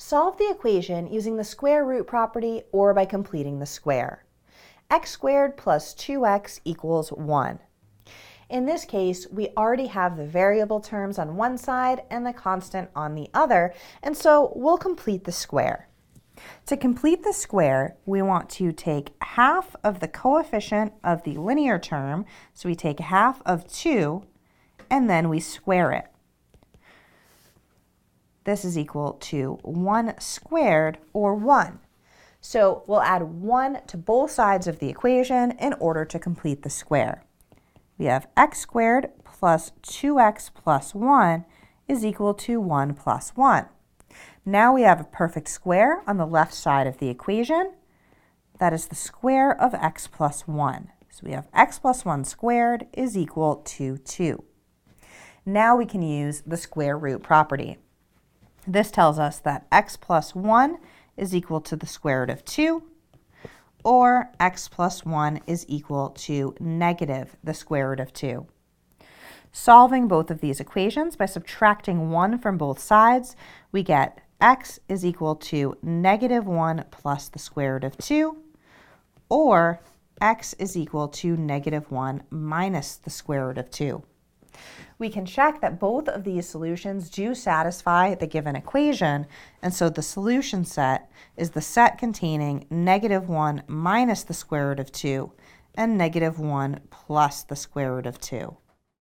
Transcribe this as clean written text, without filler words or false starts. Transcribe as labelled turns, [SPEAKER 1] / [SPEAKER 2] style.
[SPEAKER 1] Solve the equation using the square root property or by completing the square. X squared plus 2x equals 1. In this case, we already have the variable terms on one side and the constant on the other, and so we'll complete the square. To complete the square, we want to take half of the coefficient of the linear term, so we take half of 2, and then we square it. This is equal to 1 squared, or 1. So we'll add 1 to both sides of the equation in order to complete the square. We have x squared plus 2x plus 1 is equal to 1 plus 1. Now we have a perfect square on the left side of the equation. That is the square of x plus 1. So we have x plus 1 squared is equal to 2. Now we can use the square root property. This tells us that x plus 1 is equal to the square root of 2, or x plus 1 is equal to negative the square root of 2. Solving both of these equations by subtracting 1 from both sides, we get x is equal to negative 1 plus the square root of 2, or x is equal to negative 1 minus the square root of 2. We can check that both of these solutions do satisfy the given equation, and so the solution set is the set containing negative 1 minus the square root of 2 and negative 1 plus the square root of 2.